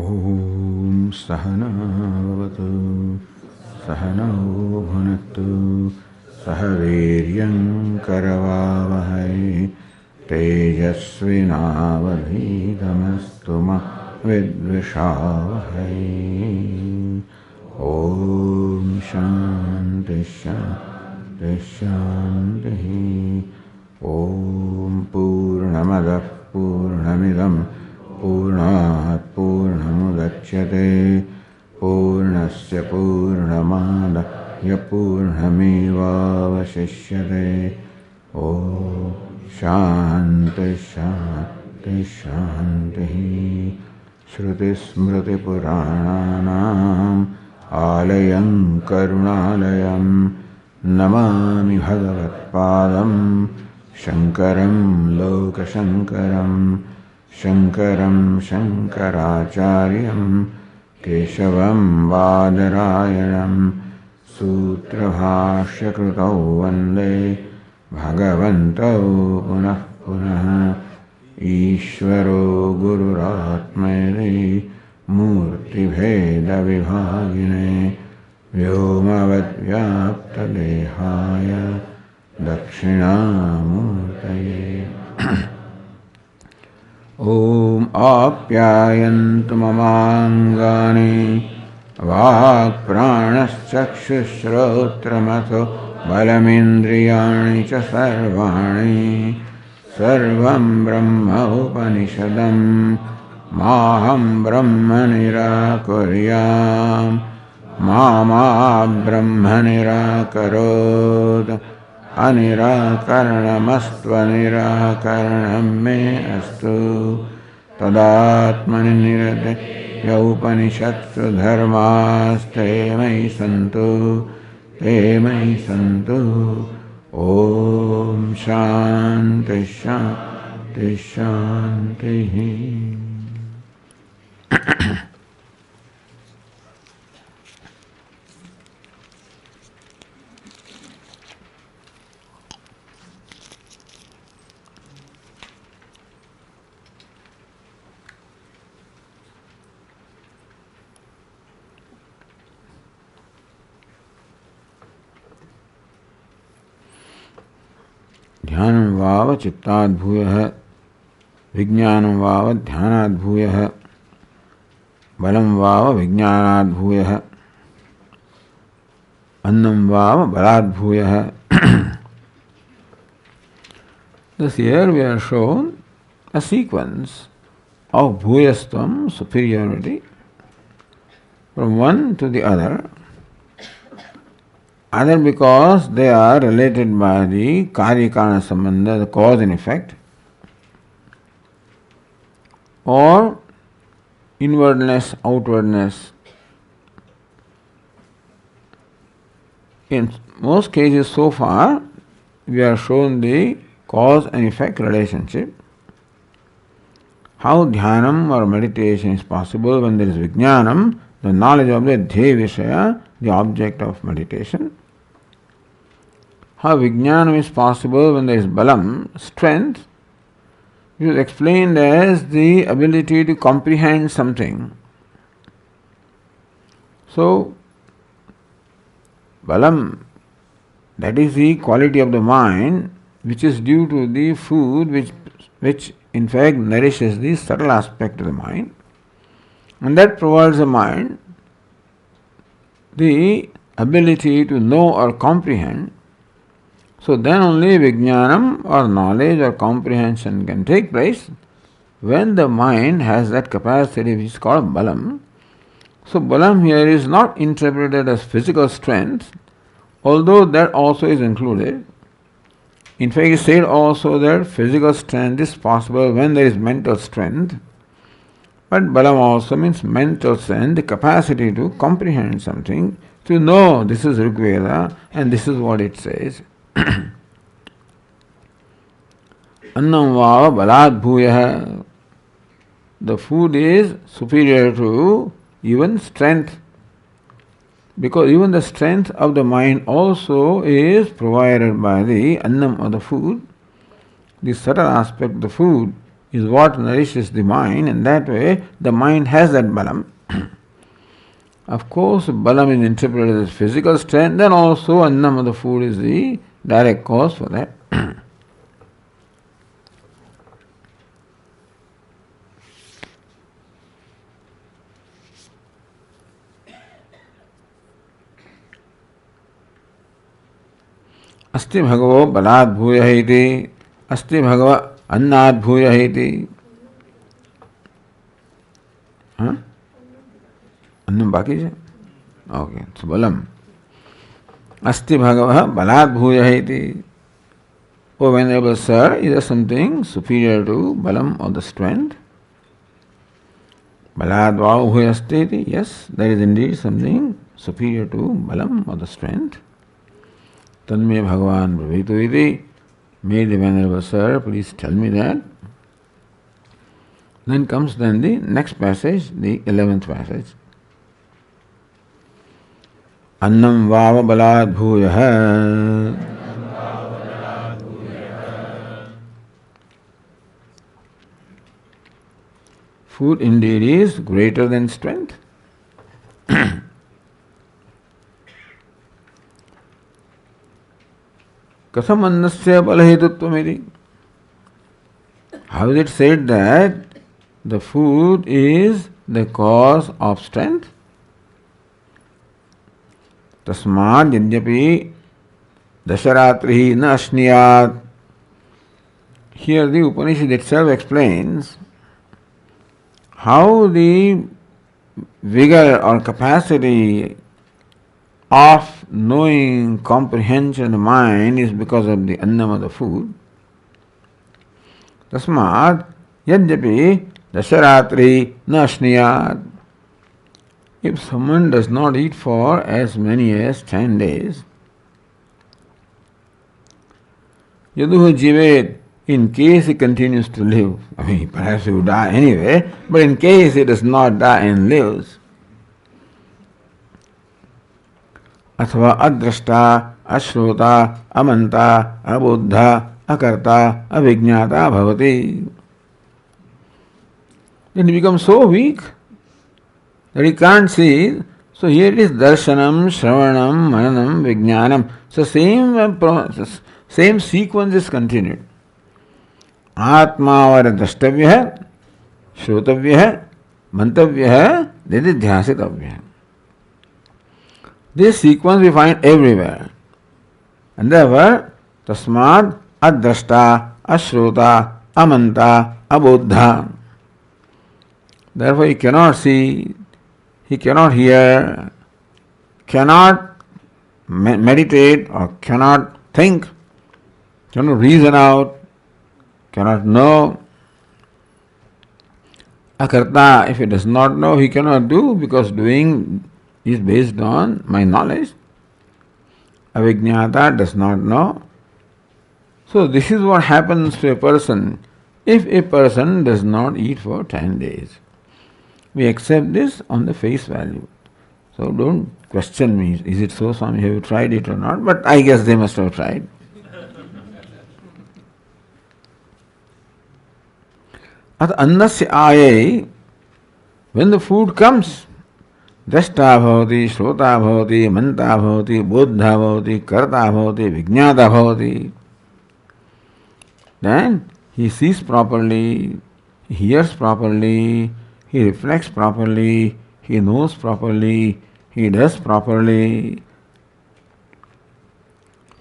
Om Sahana Vavatu Sahano Bhunaktu Sahaviryam Karavavahai Tejasvinavadhitamastu ma Vidvishavahai. Om Shanti Shanti Shanti. Om Purnamada Purnamidam Purnat Purnamudachyate Purnasya Purnamadaya Purnamevavashishyate. Om Shanti Shanti Shanti. Shruti Smriti Purananam Alayam Karunalayam Namami Bhagavatpadam Shankaram Lokashankaram Shankaram Shankaracharyam Keshavam Badarayanam Sutrabhashya Krutau Vande Bhagavantau Punah Punah. Ishvaro Gururatmane Murti Bheda Vibhagine Vyomavad Vyapta Dehaya Dakshinamurtaye. Om Apyayantu Mamangani Vak Pranaschakshushrotramato Balamindriyani Cha Sarvani Sarvam Brahma Upanishadam Maham Brahma Nirakuryam Mama Brahma Nirakarod Anirakaranamastva Nirakaranam me astu Tadatmani nirate Yaupanishatsu dharmaste mai santu te mai santu. Om Shanti Shanti Shanti. Dhyanam vava chittad bhuyah vijnanam vava dhyanad bhuyah balam vava vijnanad bhuyah annam vava balad bhuyah. Thus here we are shown a sequence of bhuyastvam, superiority, from one to the other. Either because they are related by the karya-karana sambandha, the cause and effect, or inwardness, outwardness. In most cases so far, we are shown the cause and effect relationship. How dhyanam or meditation is possible when there is vijnanam, the knowledge of the dhyeya vishaya, the object of meditation. How vijnanam is possible when there is balam, strength, which is explained as the ability to comprehend something. So, balam, that is the quality of the mind, which is due to the food which in fact nourishes the subtle aspect of the mind, and that provides the mind the ability to know or comprehend. So then only vijnanam or knowledge or comprehension can take place when the mind has that capacity which is called balam. So balam here is not interpreted as physical strength, although that also is included. In fact, it said also that physical strength is possible when there is mental strength. But balam also means mental strength, the capacity to comprehend something, to know this is Rigveda and this is what it says. Annam vava balad bhuyah. The food is superior to even strength, because even the strength of the mind also is provided by the annam or the food, the subtle aspect of the food. is what nourishes the mind, and that way the mind has that balam. Of course, balam is interpreted as physical strength, then also annam of the food is the direct cause for that. अस्ति भगवो बलात् भूयः इति, अस्ति भगव अन्नात् भूयः इति. अन्नम बाकी है. Okay, so balam. Asti bhagavah balat bhuyah. Oh, Venerable Sir, is there something superior to balam or the strength? Balat bhuyasti. Yes, there is indeed something superior to balam or the strength. Tanme Bhagavan Brahvitu iti. May the Venerable Sir please tell me that. Then comes the next passage, the 11th passage. Annam vava balat bhuyah. Food indeed is greater than strength. Katham annasya balahituttvamiti. How is it said that the food is the cause of strength? Tasmad yadyapi dasharatrihi na ashniyat. Here the Upanishad itself explains how the vigor or capacity of knowing, comprehension of the mind is because of the annam of the food. Tasmad yadyapi dasharatri na ashniyat. If someone does not eat for as many as 10 days, yaduha jivet, in case he continues to live, I mean, perhaps he will die anyway, but in case he does not die and lives, अथवा अदृष्टा, अश्रोता, अमंता, अबुद्धा, अकर्ता, अभिज्ञाता भवति. Then he becomes so weak that he can't see. So here it is darshanam, shravanam, mananam, vijnanam. So same sequence is continued. आत्मावर द्रष्टव्य है, श्रोतव्य है, मंतव्य है, निधिध्यासितव्य है. This sequence we find everywhere. And therefore, tasmad adrashta, ashrota, amanta, abuddha. Therefore he cannot see, he cannot hear, cannot meditate or cannot think, cannot reason out, cannot know. Akarta, if he does not know, he cannot do, because doing is based on my knowledge. Avijñāta does not know. So this is what happens to a person if a person does not eat for 10 days. We accept this on the face value. So don't question me, is it so, Swami, have you tried it or not? But I guess they must have tried. At annasya āyai, when the food comes, drashta bhavati, shrota bhavati, manta bhavati, buddha bhavati, karta bhavati, vijñāta bhavati. Then he sees properly, he hears properly, he reflects properly, he knows properly, he does properly.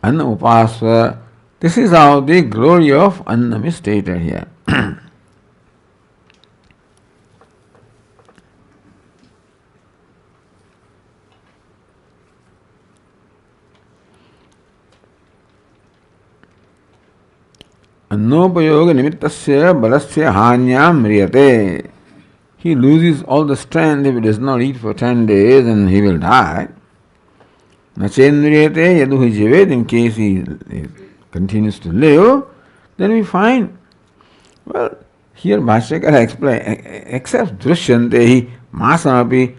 Anna upasva. This is how the glory of Annam is stated here. Annopayog nimittasya balasya hanyam mriyate. He loses all the strength if he does not eat for 10 days, and he will die. Nachendriyate yaduhi jivet, in case he continues to live, then we find, well, here Bhashyakara explains, except drishyante hi masamapi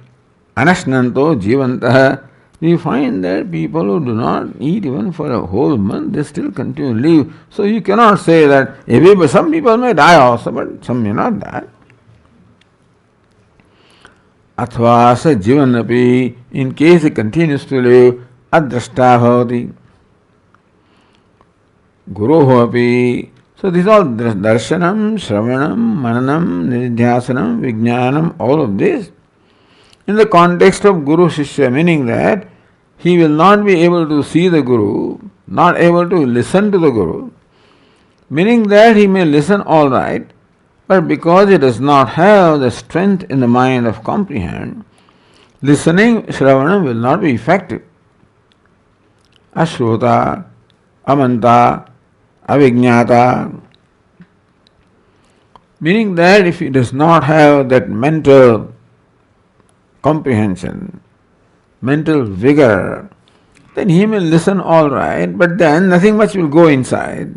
anashnanto jivantah We find that people who do not eat even for a whole month, they still continue to live. So you cannot say that everybody, some people may die also, but some may not die. Athva sa jivanapi, in case he continues to live, adrashta bhavati. Guruho api. So these all darshanam, shravanam, mananam, nidhyasanam, vijnanam, all of this in the context of Guru Shishya, meaning that he will not be able to see the Guru, not able to listen to the Guru, meaning that he may listen all right, but because he does not have the strength in the mind of comprehend, listening, Shravanam will not be effective. Ashrota, Amanta, Avijñata, meaning that if he does not have that mental comprehension, mental vigor, then he may listen all right, but then nothing much will go inside.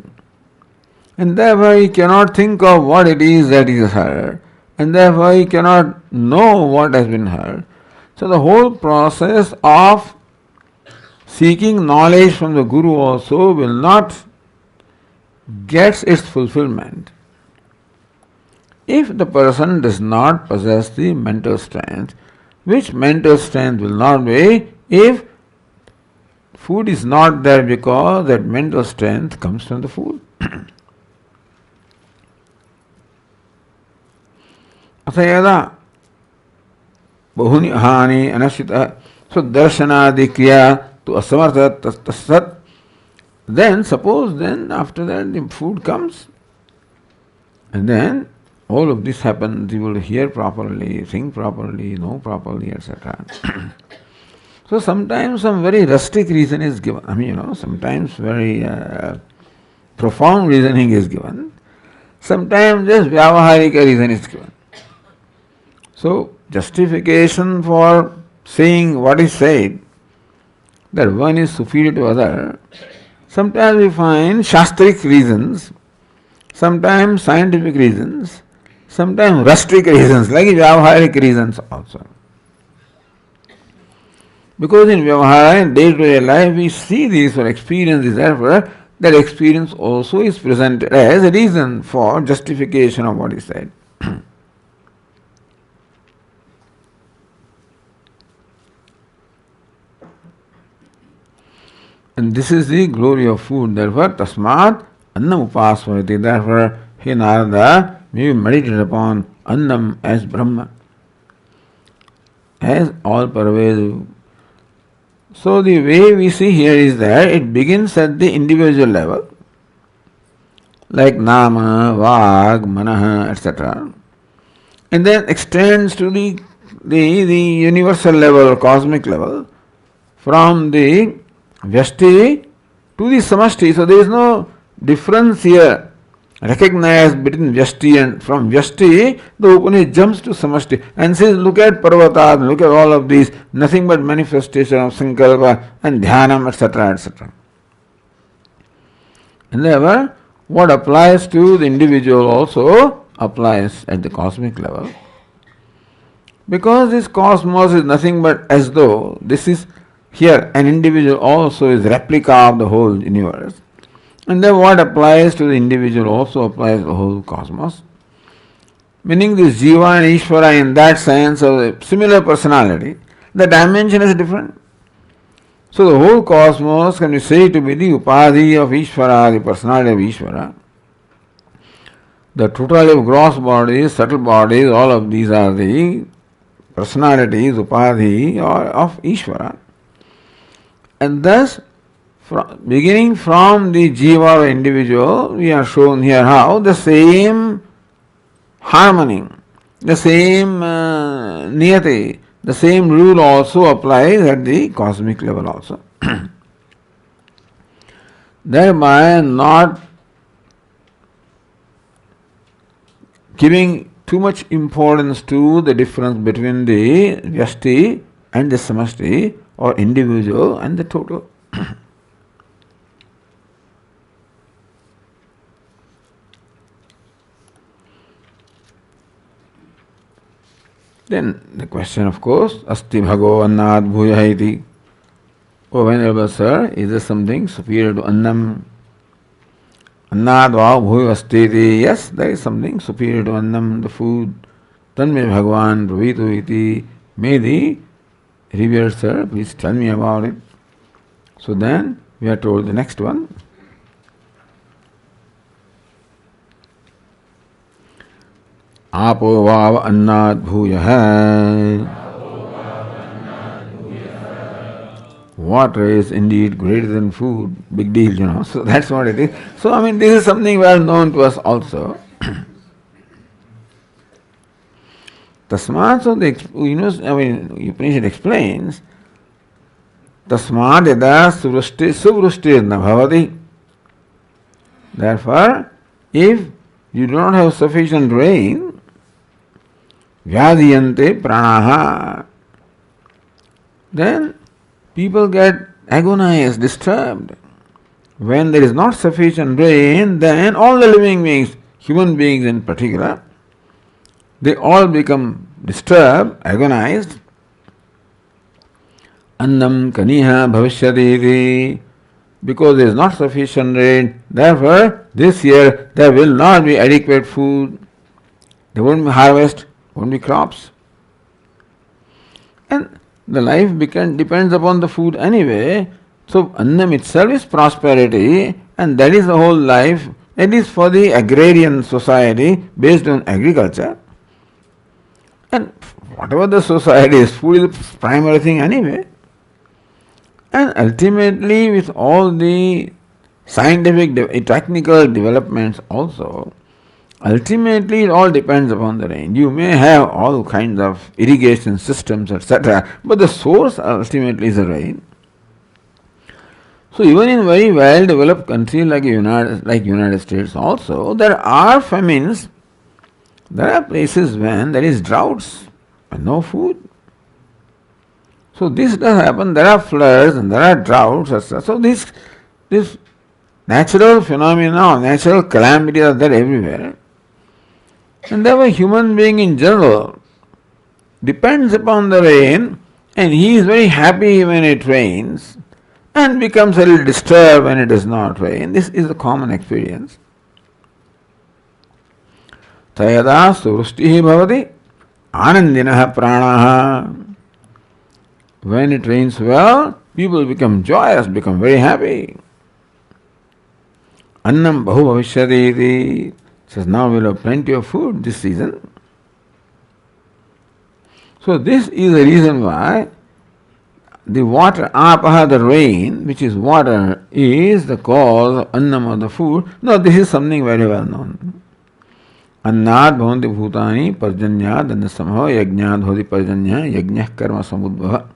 And therefore he cannot think of what it is that he has heard, and therefore he cannot know what has been heard. So the whole process of seeking knowledge from the Guru also will not get its fulfillment if the person does not possess the mental strength, which mental strength will not be if food is not there, because that mental strength comes from the food. Athayada bahuni hani anashita. So darshana kriya to asamartha tasat. Then suppose then after that the food comes, and then all of this happens, you will hear properly, think properly, know properly, etc. So sometimes some very rustic reason is given. Sometimes very profound reasoning is given. Sometimes just vyavaharika reason is given. So justification for saying what is said, that one is superior to other, sometimes we find shastric reasons, sometimes scientific reasons, sometimes rustic reasons, like vyavaharik reasons also. Because in vyavahara, in day-to-day life, we see these or experience this, therefore that experience also is presented as a reason for justification of what is said. And this is the glory of food. Therefore, tasmat annam upasvarati. Therefore, he Narada, we meditate upon annam as Brahma, as all pervasive. So the way we see here is that it begins at the individual level, like nama, vag, manaha, etc., and then extends to the universal level or cosmic level, from the Vyashti to the Samashti. So there is no difference here recognized between Vyashti and from Vyashti, the Upanishad jumps to Samashti and says, look at Parvatas, look at all of these, nothing but manifestation of Sankalpa and Dhyanam, etc., etc. And therefore, what applies to the individual also applies at the cosmic level. Because this cosmos is nothing but as though this is here, an individual also is replica of the whole universe. And then what applies to the individual also applies to the whole cosmos. Meaning this Jiva and Ishvara in that sense of a similar personality, the dimension is different. So the whole cosmos can be said to be the Upadhi of Ishvara, the personality of Ishvara. The totality of gross bodies, subtle bodies, all of these are the personalities, Upadhi of Ishvara. And thus, beginning from the jiva or individual, we are shown here how the same harmony, the same niyati, the same rule also applies at the cosmic level also. Thereby not giving too much importance to the difference between the Vyashti and the Samashti, or individual and the total. Then the question, of course, Asti Bhago Annad Bhuya iti. Oh, Venerable Sir, is there something superior to Annam? Annadva bhuvastiti. Yes, there is something superior to Annam, the food. Tanme Bhagavan Pravitu iti. May the revered Sir, please tell me about it. So then we are told the next one. Apo vav annad bhuyah. Water is indeed greater than food. Big deal, So that's what it is. So, this is something well known to us also. Tasmat, so Upanishad explains, Tasmat yada suvrushti na bhavati. Therefore, if you do not have sufficient rain, vyadiyante pranaha, then people get agonized, disturbed. When there is not sufficient rain, then all the living beings, human beings in particular, they all become disturbed, agonized. Annam kaniha bhavishyati. Because there is not sufficient rain, therefore this year there will not be adequate food. There won't be harvest, won't be crops. And the life depends upon the food anyway. So Annam itself is prosperity, and that is the whole life. It is for the agrarian society based on agriculture. And whatever the society is, food is the primary thing anyway. And ultimately, with all the scientific, technical developments also, ultimately it all depends upon the rain. You may have all kinds of irrigation systems, etc., but the source ultimately is the rain. So even in very well developed countries like United States also, there are famines. There are places when there is droughts and no food. So this does happen. There are floods and there are droughts, etc. So this natural phenomena, natural calamities are there everywhere. And therefore human being in general depends upon the rain, and he is very happy when it rains and becomes a little disturbed when it does not rain. This is a common experience. Tayada surustih bhavati anandinah pranaha. When it rains well, people become joyous, become very happy. Annam bahu bhavishyati iti. Says now we'll have plenty of food this season. So this is the reason why the water, apaha, the rain, which is water, is the cause of annam, of the food. No, this is something very well known. Annad bhavanti bhutani parjanyad annasamha yajnad bhavati parjanya yajnah karma samudbhava.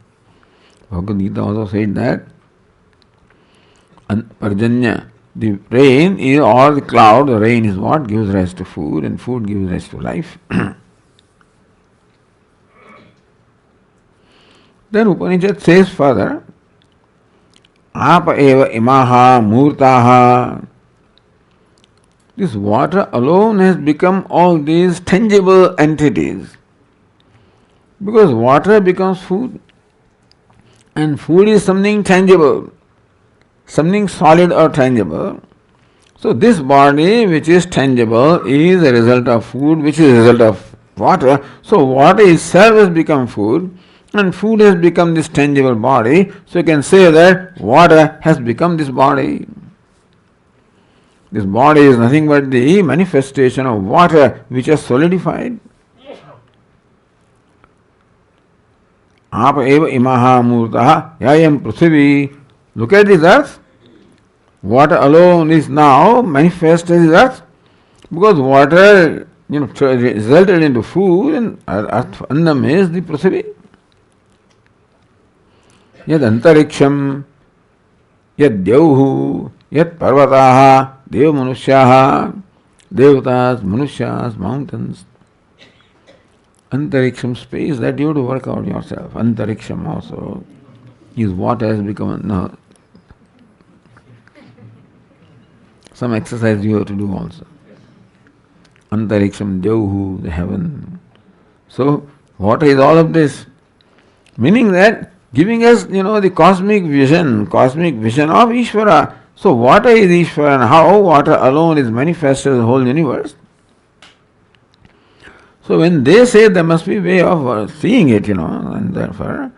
Bhagavad Gita also said that parjanya, the rain is, or the cloud, the rain is what gives rise to food, and food gives rise to life. Then Upanishad says further, Apa eva imaha murtaha. This water alone has become all these tangible entities. Because water becomes food, and food is something tangible, something solid or tangible. So this body which is tangible is a result of food, which is a result of water. So water itself has become food, and food has become this tangible body. So you can say that water has become this body. This body is nothing but the manifestation of water which has solidified. Apa eva imaha murtaha yayam prithvi. Look at this earth. Water alone is now manifest as earth, because water, resulted into food, and earth annam is the prithvi. Yad antariksham, yad dyauhu, yad parvataha, dev manushyaha, devatas, manushas, mountains. Antariksham, space, that you have to work out yourself. Antariksham also is what has become. Some exercise you have to do also. Antariksham, Jauhu, the heaven. So, water is all of this. Meaning that giving us, the cosmic vision of Ishvara. So water is Ishvara, and how water alone is manifested as the whole universe. So when they say there must be a way of seeing it, and therefore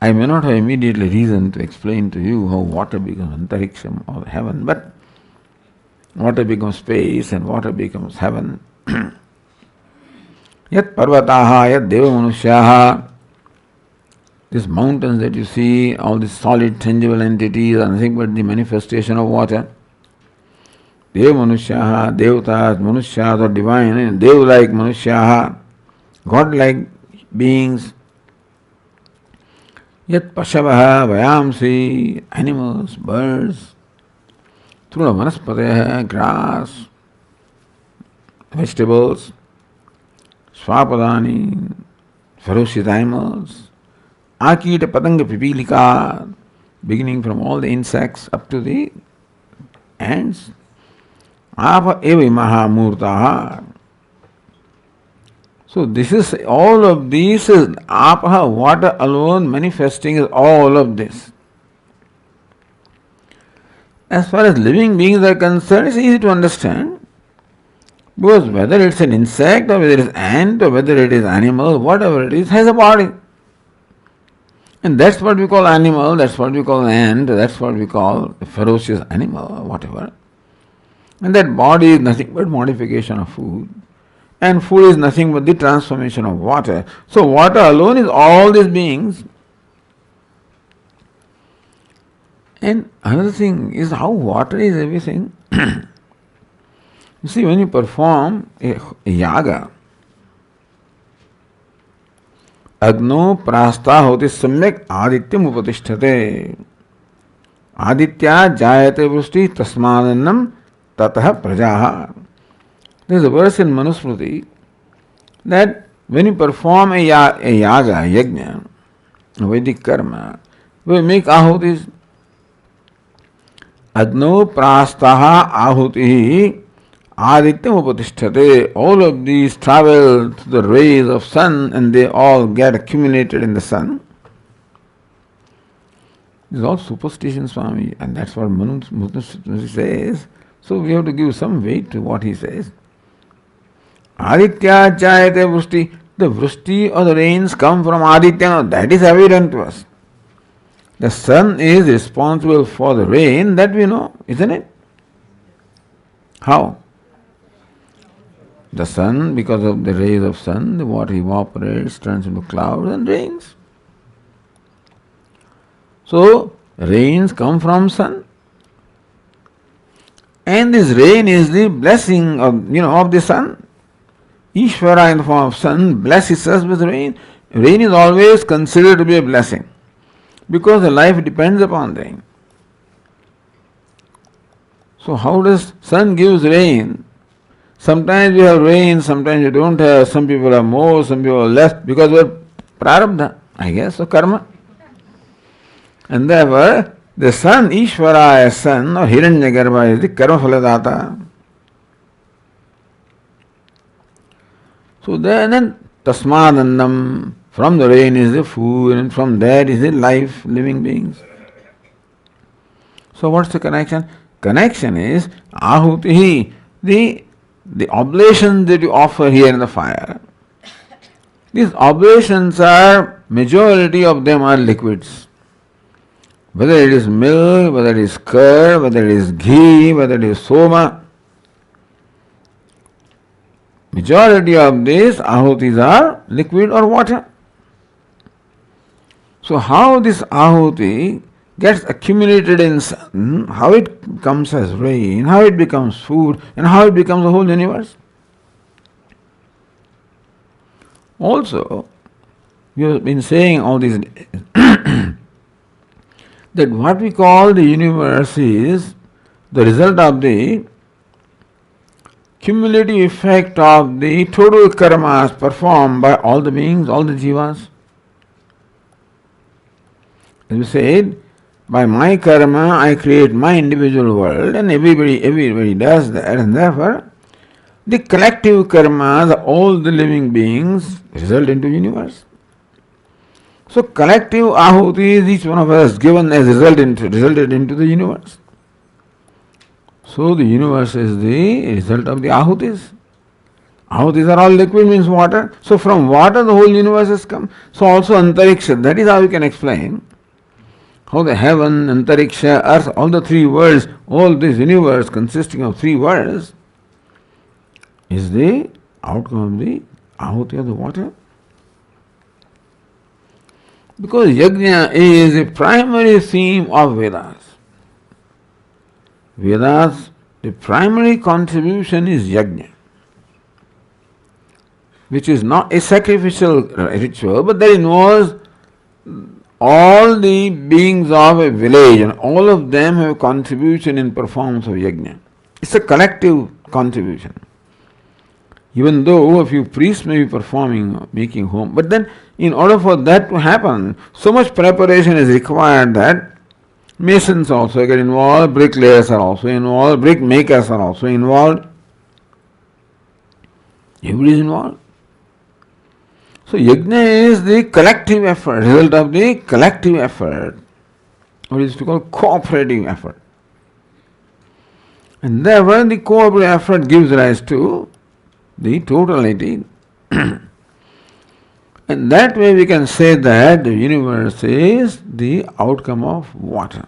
I may not have immediately reason to explain to you how water becomes antariksham or heaven, but water becomes space and water becomes heaven. Yat parvataha, yat deva manushyaha. These mountains that you see, all these solid, tangible entities are nothing but the manifestation of water. Dev Manushyaha, Devatas, Manushyaha or divine, Dev-like Manushyaha, God-like beings. Yat Pashavaha, Vayamsi, animals, birds, Truna Vanaspataha, grass, vegetables, Swapadani, ferocious animals, Akita Patanga Pipilika, beginning from all the insects up to the ants. Apa evi mahamurtaha. So this is, all of these is apa, water alone manifesting is all of this. As far as living beings are concerned, it's easy to understand. Because whether it's an insect or whether it's ant or whether it is animal, whatever it is, has a body. And that's what we call animal, that's what we call ant, that's what we call a ferocious animal or whatever. And that body is nothing but modification of food. And food is nothing but the transformation of water. So water alone is all these beings. And another thing is how water is everything. You see, when you perform a yaga, Agno prastha hoti samyak adityam upatisthate. Aditya jayate vrushti tasmadannam tatah prajaha. There is a verse in Manusmriti that when you perform a yaga, yajna, a Vedic karma, we make ahutis. Agno prastaha ahuti adityam upatisthate. All of these travel to the rays of sun and they all get accumulated in the sun. This is all superstition, Swami, and that's what Manusmriti says. So we have to give some weight to what he says. Aditya jayate vrushti. The vrushti or the rains come from Aditya. Now that is evident to us. The sun is responsible for the rain, that we know, isn't it? How? The sun, because of the rays of sun, the water evaporates, turns into clouds and rains. So rains come from sun. And this rain is the blessing of the sun. Ishvara in the form of sun blesses us with rain. Rain is always considered to be a blessing because the life depends upon rain. So how does sun gives rain? Sometimes we have rain, sometimes we don't have. Some people have more, some people have less because we're prarabdha, I guess, so karma. And therefore, the sun, Ishvara as sun, or Hiranyagarbha is the karma phaladata. So then tasmadannam, from the rain is the food, and from there is the life, living beings. So what's the connection? Connection is ahuti, the oblations that you offer here in the fire. These oblations are, majority of them are liquids. Whether it is milk, whether it is curd, whether it is ghee, whether it is soma, majority of these ahutis are liquid or water. So how this ahuti gets accumulated in sun, how it comes as rain, how it becomes food, and how it becomes the whole universe. Also, we have been saying all these days that what we call the universe is the result of the cumulative effect of the total karmas performed by all the beings, all the jivas. As we said, by my karma I create my individual world, and everybody does that, and therefore the collective karmas of all the living beings result into universe. So collective ahutis each one of us given as resulted into the universe. So the universe is the result of the ahutis. Ahutis are all liquid, means water. So from water the whole universe has come. So also antariksha, that is how we can explain how the heaven, antariksha, earth, all the three worlds, all this universe consisting of three worlds is the outcome of the ahuti of the water. Because yajna is a primary theme of Vedas. Vedas, the primary contribution is yajna, which is not a sacrificial ritual, but that involves all the beings of a village, and all of them have a contribution in performance of yajna. It's a collective contribution. Even though a few priests may be performing, making home, but then in order for that to happen, so much preparation is required that masons also get involved, bricklayers are also involved, brick makers are also involved. Everybody is involved. So yajna is the collective effort, result of the collective effort, what is to call cooperative effort. And therefore the cooperative effort gives rise to the totality. And that way we can say that the universe is the outcome of water.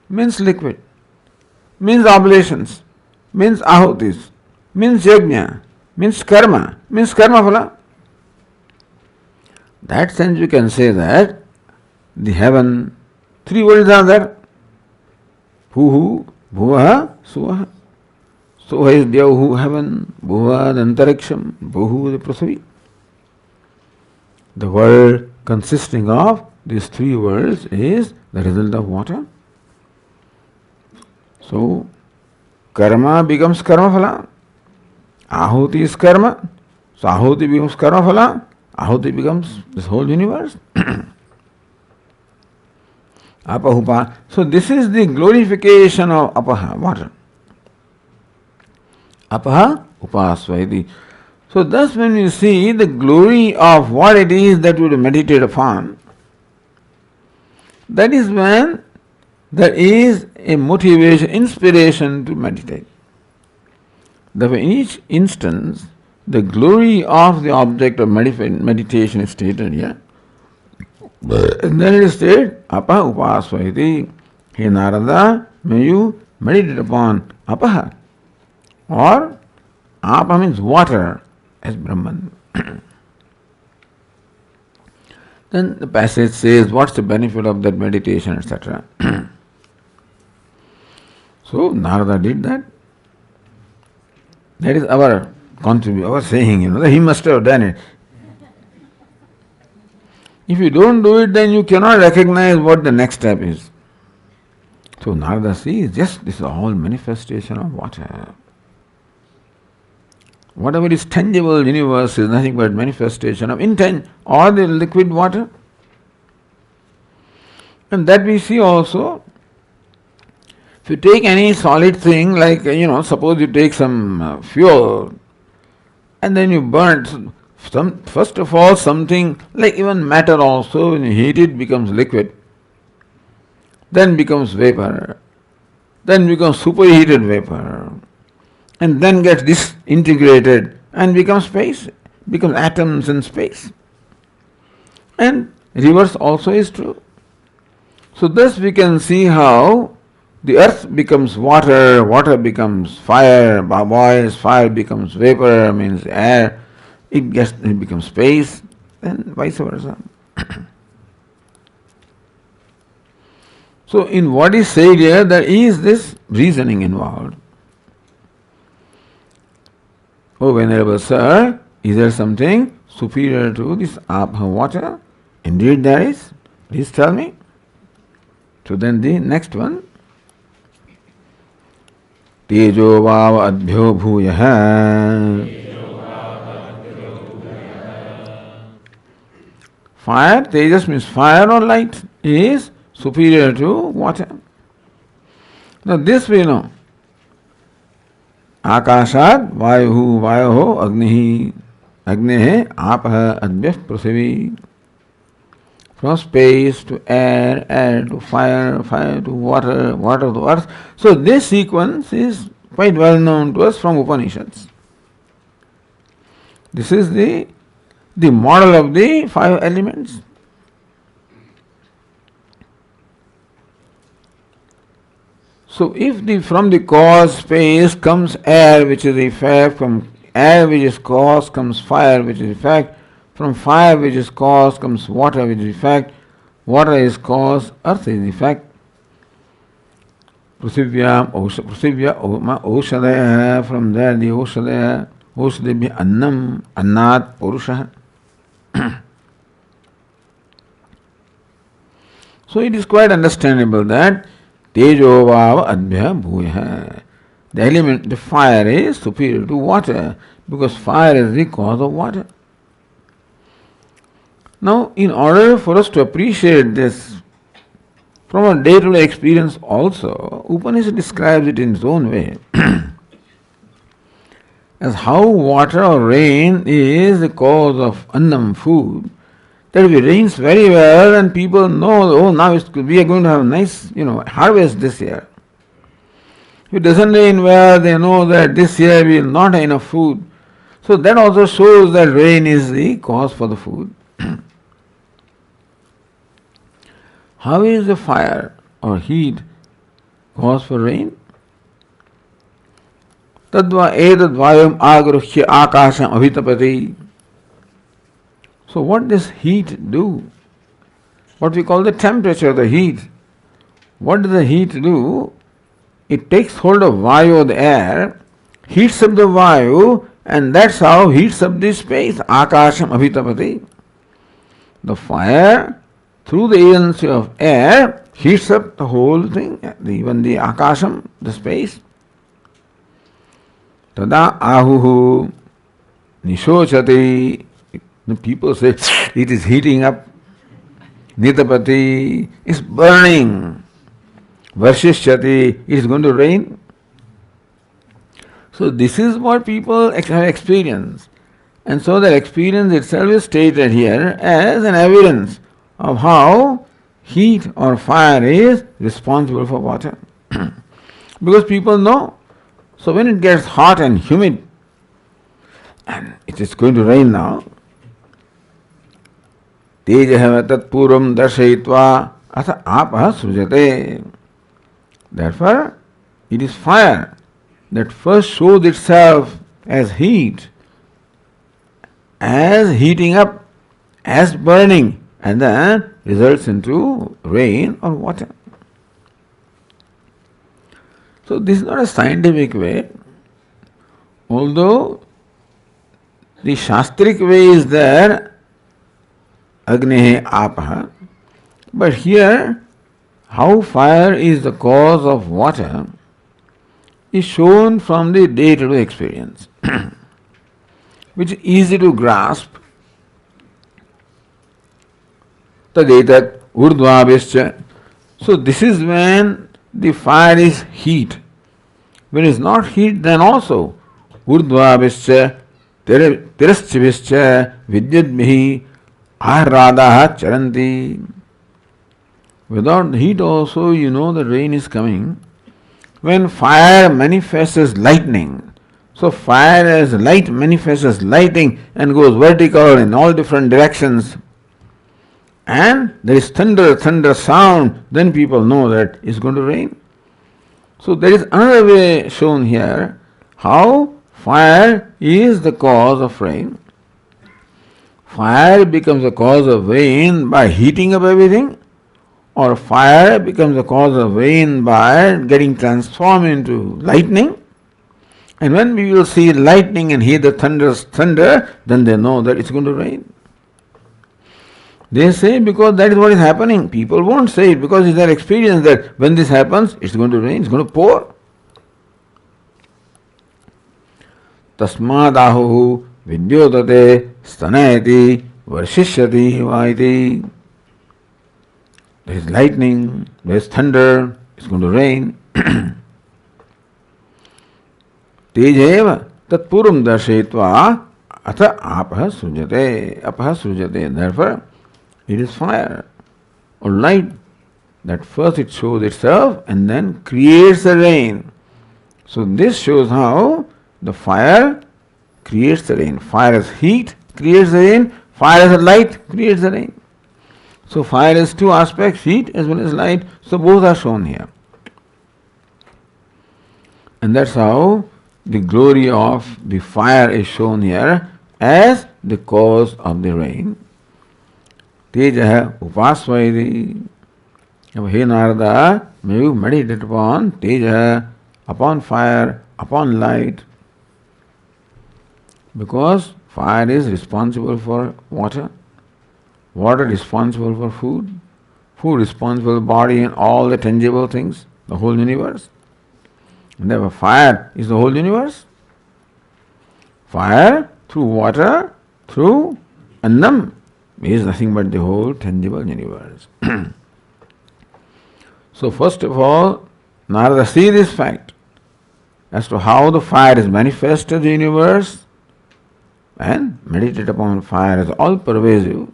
Means liquid, means oblations, means ahutis, means yajna, means karma phala. That sense we can say that the heaven, three worlds are there. Bhuhu, bhuvaha, suvaha. So is Dyauhu heaven, Bhuva the antariksham, Bhuhu the Prasavi. The world consisting of these three worlds is the result of water. So karma becomes karma phala. Ahuti is karma. So ahuti becomes karma phala. Ahuti becomes this whole universe. Apahupa. So this is the glorification of apaha, water. Apaha upasvaiti. So thus when you see the glory of what it is that we meditate upon, that is when there is a motivation, inspiration to meditate. Therefore in each instance, the glory of the object of meditation is stated here. And then it is stated, Apaha upasvaiti. Hey Narada, may you meditate upon Apaha. Or Apa means water as Brahman. Then the passage says, what's the benefit of that meditation, etc. So Narada did that. That is our contribution, our saying, that he must have done it. If you don't do it, then you cannot recognize what the next step is. So Narada sees, yes, this is all manifestation of water. Whatever is tangible universe is nothing but manifestation of intangible or the liquid water. And that we see also. If you take any solid thing, like, suppose you take some fuel and then you burn first of all something like even matter also, when you heat it becomes liquid, then becomes vapor, then becomes superheated vapor, and then gets disintegrated and becomes space, becomes atoms in space. And reverse also is true. So thus we can see how the earth becomes water, water becomes fire, boils, fire becomes vapor, means air, it becomes space, and vice versa. So in what is said here, there is this reasoning involved. Oh Venerable Sir, is there something superior to this water? Indeed there is. Please tell me. So then the next one. Tejo vav adbhyo bhuyah. Fire, tejas means fire or light, is superior to water. Now this we know. Akashad vayoho agnihi agnehe apah adbyah prasavi. from space to air, air to fire, fire to water, water to earth. So this sequence is quite well known to us from Upanishads. This is the model of the five elements. So if from the cause space comes air, which is the effect, from air which is cause comes fire, which is effect, from fire which is cause comes water, which is effect, water is cause, earth is effect. Prithivya Oshadaya, from there the Oshadaya, Oshadibhya Annam, Annat Purusha. So it is quite understandable that Tejo Vava Adbhya Bhuya. The element, the fire is superior to water because fire is the cause of water. Now, in order for us to appreciate this from our day-to-day experience also, Upanishad describes it in its own way as how water or rain is the cause of annam, food. That if it rains very well and people know, oh, now we are going to have a nice, harvest this year. If it doesn't rain well, they know that this year we will not have enough food. So that also shows that rain is the cause for the food. How is the fire or heat cause for rain? Tadva edad vayam agruhya akasham abhitapati. So what does heat do? What we call the temperature, the heat. What does the heat do? It takes hold of vayu, the air, heats up the vayu, and that's how heats up the space. Akasham abhitapati. The fire, through the agency of air, heats up the whole thing, even the akasham, the space. Tada ahuhu nishochati. The people say it is heating up. Nitapati is burning. Varshishyati, it is going to rain. So this is what people have experienced. And so their experience itself is stated here as an evidence of how heat or fire is responsible for water. Because people know. So when it gets hot and humid, and it is going to rain now, Tejaha tat puram darshayitva atha apah srujate. Therefore, it is fire that first shows itself as heat, as heating up, as burning, and then results into rain or water. So this is not a scientific way, although the Shastric way is there, Agnehe Apaha, but here how fire is the cause of water is shown from the day-to-day experience, which is easy to grasp. Tadetat urdhvabhischa. So this is when the fire is heat. When it is not heat, then also urdhvabhischa tiraschivischa vidyadmihi ahradaha charanti. Without heat also you know the rain is coming. When fire manifests as lightning, so fire as light manifests as lighting and goes vertical in all different directions, and there is thunder sound, then people know that it's going to rain. So there is another way shown here, how fire is the cause of rain. Fire becomes the cause of rain by heating up everything, or fire becomes the cause of rain by getting transformed into lightning. And when we will see lightning and hear the thunder, then they know that it's going to rain. They say because that is what is happening. People won't say it because it's their experience that when this happens, it's going to rain, it's going to pour. Tasmadahu vidyodate stanayati varshishyati vaiti. There is lightning, there is thunder, it's going to rain. Tejeva tat puram darshayitva atha apah srujate. Therefore, it is fire or light, that first it shows itself and then creates the rain. So this shows how the fire creates the rain. Fire as heat creates the rain, fire as light creates the rain. So fire has two aspects, heat as well as light, so both are shown here. And that's how the glory of the fire is shown here as the cause of the rain. Tejaha upasvaiti. Hey Narada, may you meditate upon Tejaha, upon fire, upon light. Because fire is responsible for water, water responsible for food, food responsible for the body and all the tangible things, the whole universe. And therefore fire is the whole universe. Fire through water, through annam, is nothing but the whole tangible universe. So first of all, Narada see this fact as to how the fire is manifested in the universe and meditate upon fire as all pervasive,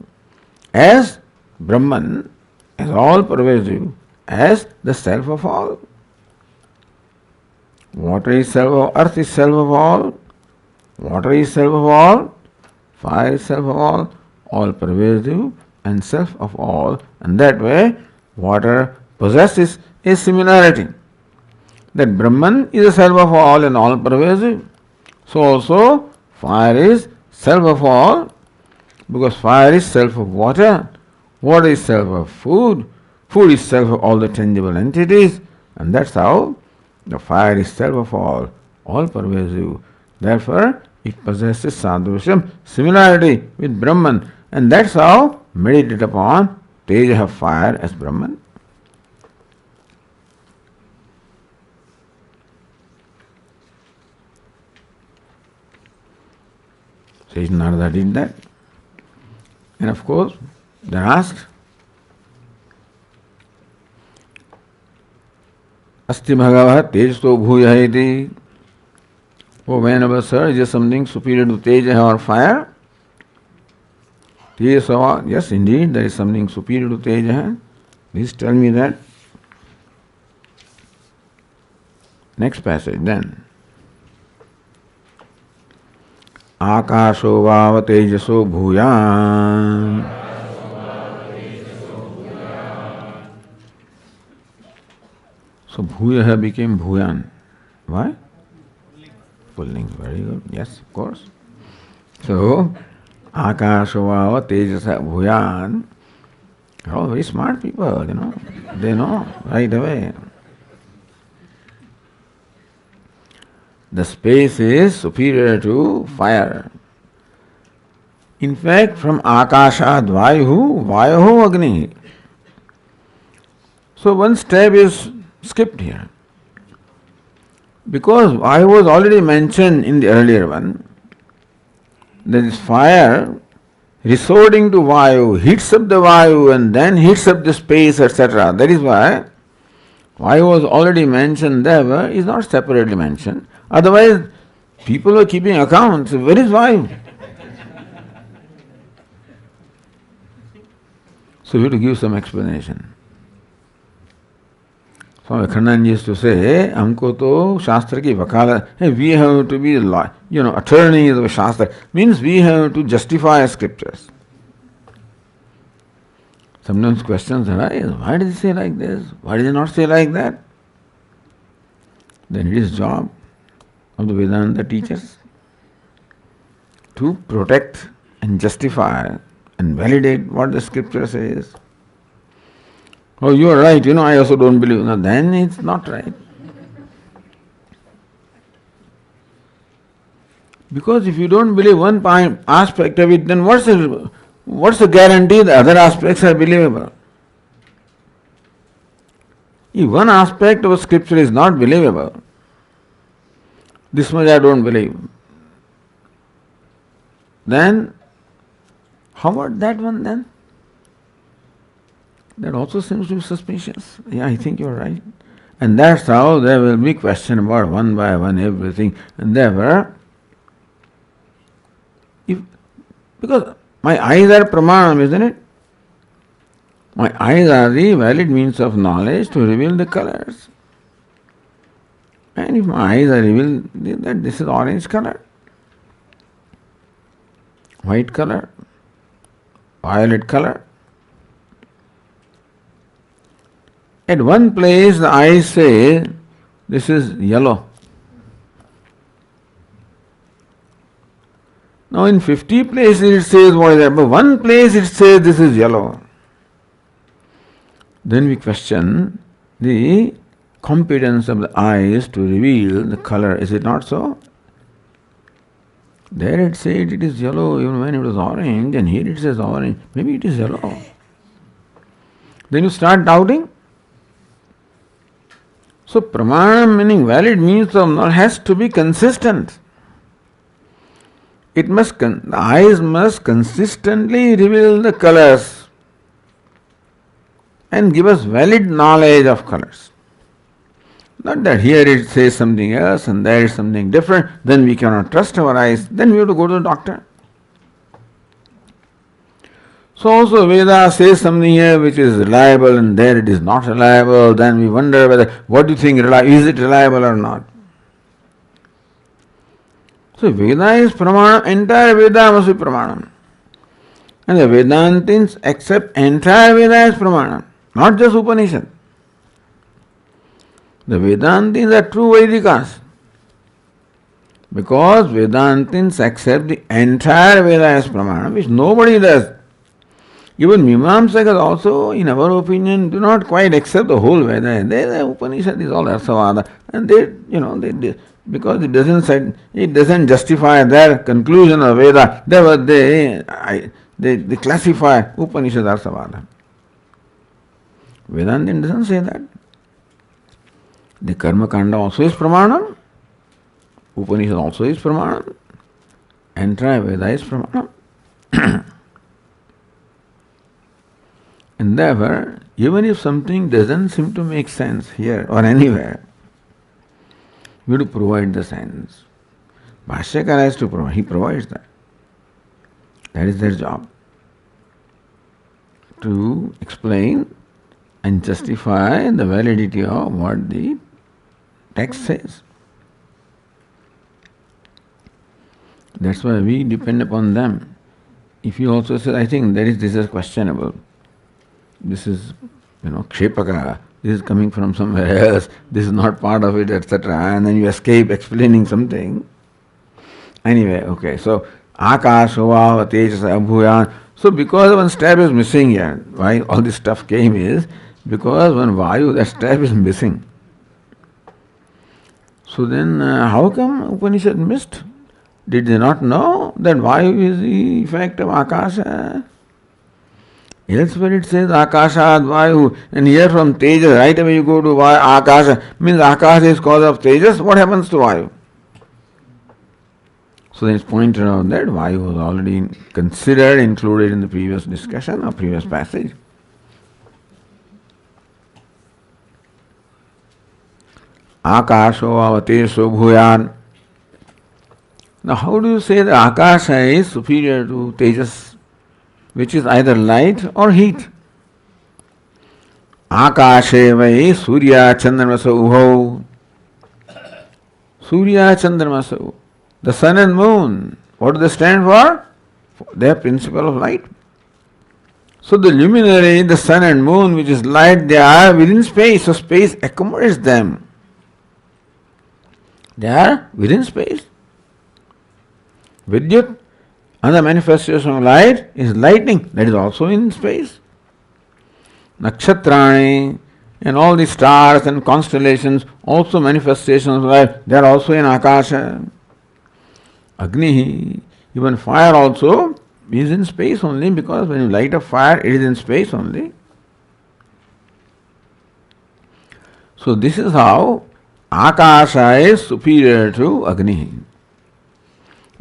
as Brahman, as all pervasive, as the self of all. Water is self of earth is self of all, water is self of all, fire is self of all pervasive and self of all, and that way water possesses a similarity. That Brahman is the self of all and all pervasive. So also fire is self of all, because fire is self of water, water is self of food, food is self of all the tangible entities, and that's how the fire is self of all pervasive. Therefore, it possesses sadrusham, similarity with Brahman, and that's how meditate upon Teja of fire as Brahman. Sage Narada did that. And of course, they asked, Asti Bhagavah Tejasto Bhuya iti. Oh, whenever, sir, is there something superior to Teja or fire? Teja, yes, indeed, there is something superior to Teja. Please tell me that. Next passage then. Akasho vava tejaso bhuyan. So bhuya became bhuyan. Why? Pulling. Very good. Yes, of course. So akasho vava tejasa bhuyan. They're all very smart people, They know right away. The space is superior to fire. In fact, from Akashad Vayuhu Agni. So one step is skipped here. Because Vayu was already mentioned in the earlier one, that is fire resorting to Vayu, heats up the Vayu and then heats up the space, etc. That is why Vayu was already mentioned there, is not separately mentioned. Otherwise, people were keeping accounts. Where is Vayu? So we have to give some explanation. Swami Khanda used to say, "Humko to Shastra ki vakala." Hey, we have to be, attorneys of Shastra. Means we have to justify scriptures. Sometimes questions arise. Why did he say like this? Why did he not say like that? Then it is job of the Vedanta teachers to protect and justify and validate what the scripture says. Oh, you are right, I also don't believe. No, then it's not right. Because if you don't believe one aspect of it, then what's the guarantee the other aspects are believable? If one aspect of a scripture is not believable, this much I don't believe, then how about that one then? That also seems to be suspicious. Yeah, I think you're right. And that's how there will be question about one by one everything. And therefore, because my eyes are pramanam, isn't it? My eyes are the valid means of knowledge to reveal the colors. And if my eyes are revealed that this is orange color, white color, violet color, at one place the eyes say this is yellow. Now in 50 places it says what is that, but one place it says this is yellow. Then we question the competence of the eyes to reveal the color. Is it not so? There it said it is yellow even when it was orange, and here it says orange. Maybe it is yellow. Then you start doubting. So pramana, meaning valid means of knowledge, has to be consistent. The eyes must consistently reveal the colors and give us valid knowledge of colors. Not that here it says something else and there is something different, then we cannot trust our eyes, then we have to go to the doctor. So also Veda says something here which is reliable and there it is not reliable, then we wonder whether, what do you think, is it reliable or not? So Veda is pramana, entire Veda must be pramana. And the Vedantins accept entire Veda as pramana, not just Upanishad. The Vedantins are true Vedikas because Vedantins accept the entire Veda as pramana, which nobody does. Even Mimamsakas also, in our opinion, do not quite accept the whole Veda. The Upanishad is all Arsavada, and they because it doesn't justify their conclusion of Veda. They classify Upanishad Arsavada. Vedantin doesn't say that. The Karma Khanda also is Pramanam. Upanishad also is Pramanam. Entire Veda is Pramanam. And therefore, even if something doesn't seem to make sense here or anywhere, we have to provide the sense. Bhashyakara has to provide, he provides that. That is their job. To explain and justify the validity of what the text says. That's why we depend upon them. If you also say, I think this is questionable. This is, kshepaka, this is coming from somewhere else, this is not part of it, etc. And then you escape explaining something. Anyway, okay, so Akasha, Vava, Tejasa, Abhuyan. So because one step is missing here, why all this stuff came is because one Vayu, that step is missing. So then how come Upanishad missed? Did they not know that Vayu is the effect of Akasha? Elsewhere it says Akashad Vayu, and here from Tejas, right away you go to Vayu, Akasha, means Akasha is cause of Tejas, what happens to Vayu? So then it's pointed out that Vayu was already considered, included in the previous discussion or previous passage. Akasho avateso bhuyan. Now how do you say that Akasha is superior to Tejas, which is either light or heat? Akashe vai Surya Chandramasa Ubhau. Surya Chandramasa. The sun and moon, what do they stand for? They are principle of light. So the luminary, the sun and moon, which is light, they are within space, so space accommodates them. They are within space. Vidyut, another manifestation of light, is lightning, that is also in space. Nakshatrani and all the stars and constellations, also manifestations of light, they are also in Akasha. Agni, even fire also is in space only, because when you light a fire, it is in space only. So this is how Akasha is superior to Agni.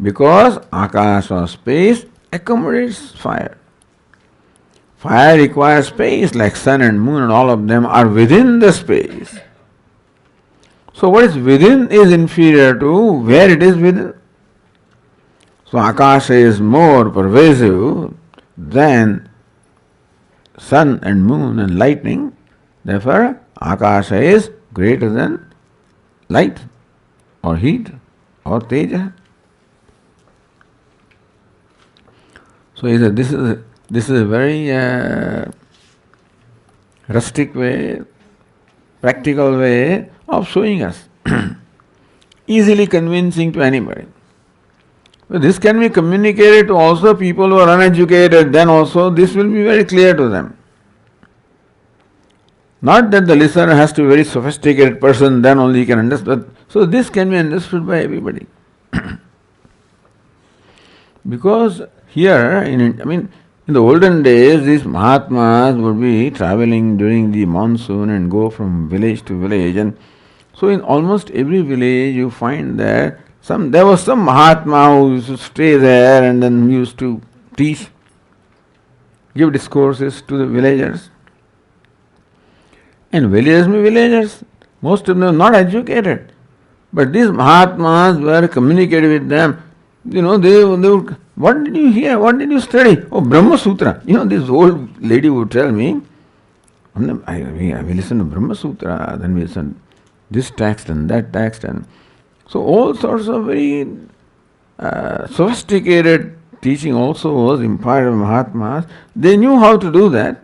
Because Akasha space accommodates fire. Fire requires space, like sun and moon and all of them are within the space. So what is within is inferior to where it is within. So Akasha is more pervasive than sun and moon and lightning. Therefore, Akasha is greater than light or heat or teja. So he said, this is a very rustic way, practical way of showing us, easily convincing to anybody. But this can be communicated to also people who are uneducated, then also this will be very clear to them. Not that the listener has to be a very sophisticated person, then only he can understand. So this can be understood by everybody. Because here, in the olden days, these Mahatmas would be traveling during the monsoon and go from village to village. And so in almost every village you find that there was some Mahatma who used to stay there and then used to teach, give discourses to the villagers. And villagers, most of them are not educated. But these Mahatmas were communicating with them. They would, what did you hear? What did you study? Oh, Brahma Sutra. This old lady would tell me, we listen to Brahma Sutra, then we listen this text and that text. And so all sorts of very sophisticated teaching also was imparted by Mahatmas. They knew how to do that,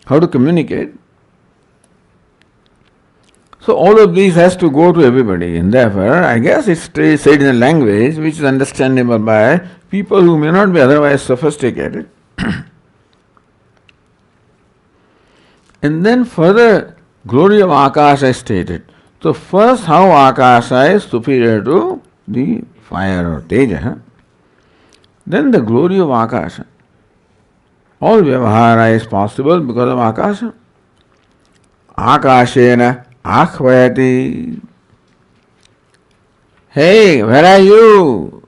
how to communicate. So all of these has to go to everybody, and therefore I guess it's said in a language which is understandable by people who may not be otherwise sophisticated. And then further glory of Akasha is stated. So first how Akasha is superior to the fire or teja. Then the glory of Akasha. All Vyavahara is possible because of Akasha. Akashena Akhvayati. Hey, where are you?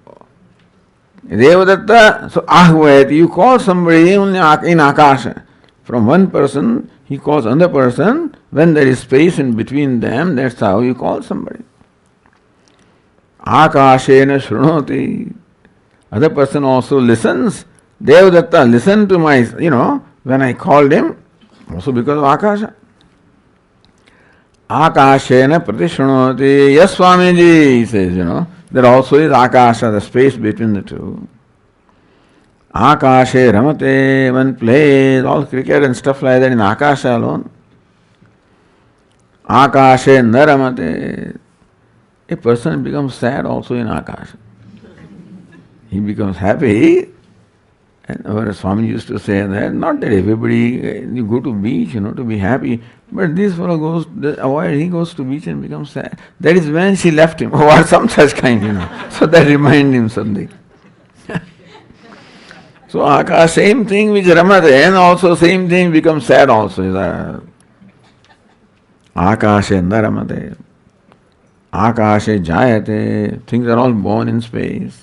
Devadatta. So Akhvayati, you call somebody only in Akasha. From one person, he calls another person. When there is space in between them, that's how you call somebody. Akashena Shrunoti. Other person also listens. Devadatta listened to my, when I called him, also because of Akasha. Akashena Pratishrunoti. Yes, Swamiji, he says, there also is Akasha, the space between the two. Akashe Ramate, one plays all cricket and stuff like that in Akasha alone. Akashe Naramate. A person becomes sad also in Akasha. He becomes happy. And our Swami used to say that, not that everybody, you go to beach, to be happy, but this fellow he goes to beach and becomes sad. That is when she left him, or some such kind, So that reminded him something. So Akash, same thing which Ramate, and also same thing becomes sad also. Akashe Naramate. Akashe Jayate. Things are all born in space.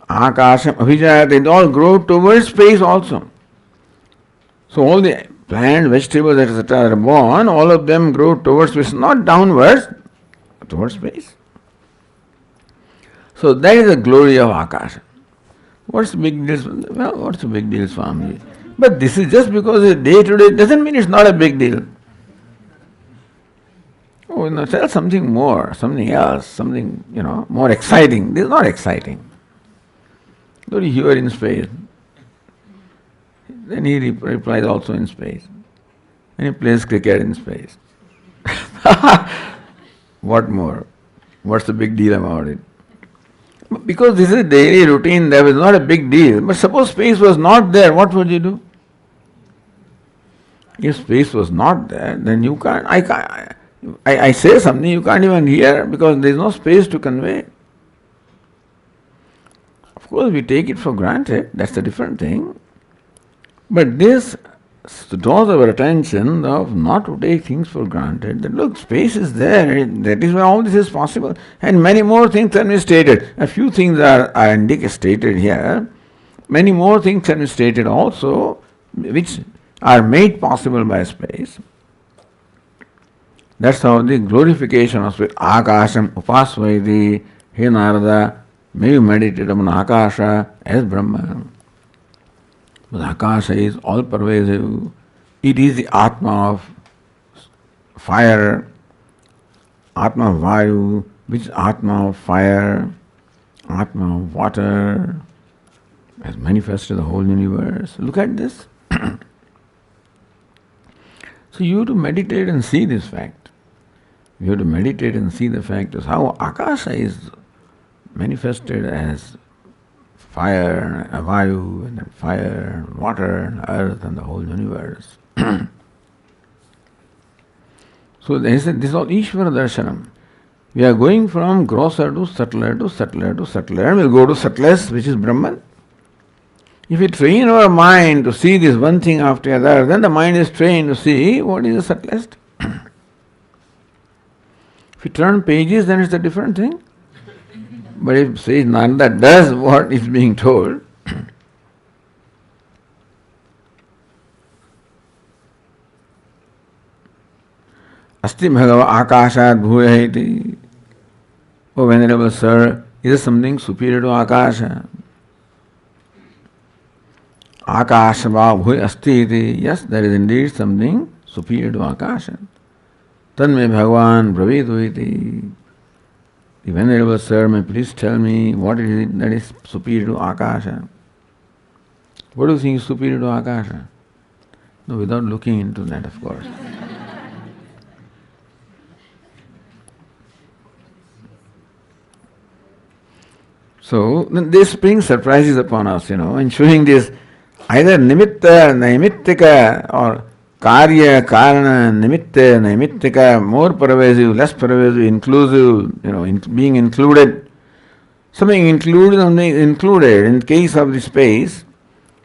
Akasham Abhijayate, they all grow towards space also. So all the plant, vegetables, etc. are born, all of them grow towards space, not downwards, towards space. So that is the glory of Akasha. What's the big deal? Well, what's the big deal, Swami? But this is just because it's day to day, doesn't mean it's not a big deal. Oh, tell something more, something else, something, more exciting. This is not exciting. Don't you hear in space? Then he replies also in space. And he plays cricket in space. What more? What's the big deal about it? Because this is a daily routine, there was not a big deal. But suppose space was not there, what would you do? If space was not there, then you can't, I say something, you can't even hear because there is no space to convey. Of course, we take it for granted, that's a different thing. But this draws our attention of not to take things for granted. That look, space is there, that is why all this is possible. And many more things can be stated. A few things are stated here. Many more things can be stated also, which are made possible by space. That's how the glorification of space. Akasham upasvaiti, he Narada, may you meditate upon Akasha as Brahma. But Akasha is all pervasive. It is the Atma of fire, Atma of Vayu, which is Atma of fire, Atma of water, has manifested the whole universe. Look at this. So you have to meditate and see this fact. You have to meditate and see the fact is how Akasha is manifested as fire, and Vayu, and then fire, and water, and earth, and the whole universe. So they said this is all Ishvara Darshanam. We are going from grosser to subtler to subtler to subtler, and we'll go to subtlest, which is Brahman. If we train our mind to see this one thing after the other, then the mind is trained to see what is the subtlest. If you turn pages, then it's a different thing. But if says Nanda does what is being told, Asti Bhagava Akashat Bhuya iti. Oh Venerable Sir, is there something superior to Akasha? Akashava Bhuya Asti iti. Yes, there is indeed something superior to Akasha. Tanme Bhagavan Bravidu iti. The Venerable Sir, may please tell me what is it that is superior to Akasha? What do you think is superior to Akasha? No, without looking into that, of course. So, this brings surprises upon us, and showing this either nimitta, naimittika, or karya, karana, nimitta, naimittika, more pervasive, less pervasive, inclusive, being included. Something included, something included. In case of the space,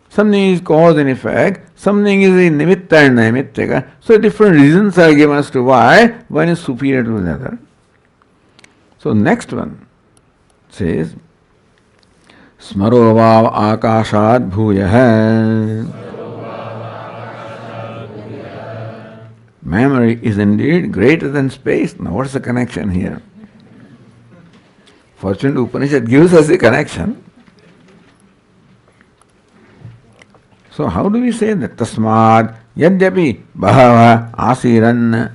something is cause and effect, something is a nimitta and naimittika. So different reasons are given as to why one is superior to the other. So next one says, Smaro vav akashat bhuyah. Memory is indeed greater than space. Now what's the connection here? Fortunately, Upanishad gives us the connection. So how do we say that? Tasmad yadyapi bhava asiran.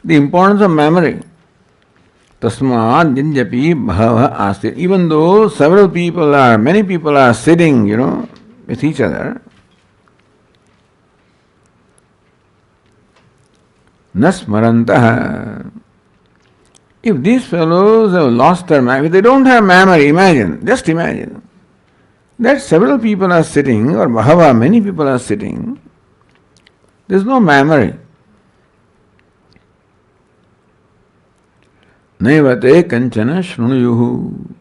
The importance of memory. Tasmad yadyapi bhava asiran. Even though many people are sitting, with each other, Nasmarantaha. If these fellows have lost their memory, if they don't have memory, just imagine that several people are sitting, or Bahava, many people are sitting, there's no memory. Naivate kanchana shrunuyuhu.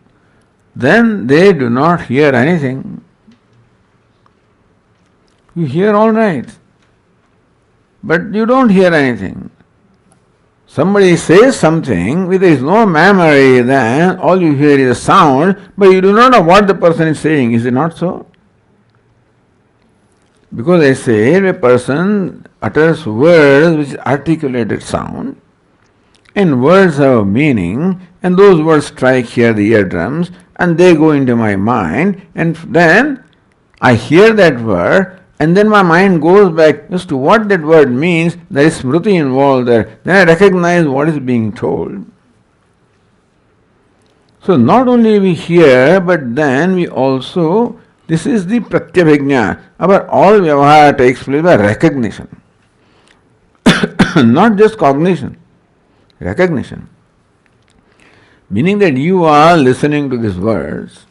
Then they do not hear anything. You hear all right, but you don't hear anything. Somebody says something, if there is no memory, then all you hear is a sound, but you do not know what the person is saying. Is it not so? Because I say a person utters words which is articulated sound, and words have meaning, and those words strike here the eardrums, and they go into my mind, and then I hear that word, and then my mind goes back as to what that word means. There is smriti involved there. Then I recognize what is being told. So not only we hear, but then we also, this is the pratyabhijna. Our all vyavahara takes place by recognition. Not just cognition, recognition. Meaning that you are listening to these words.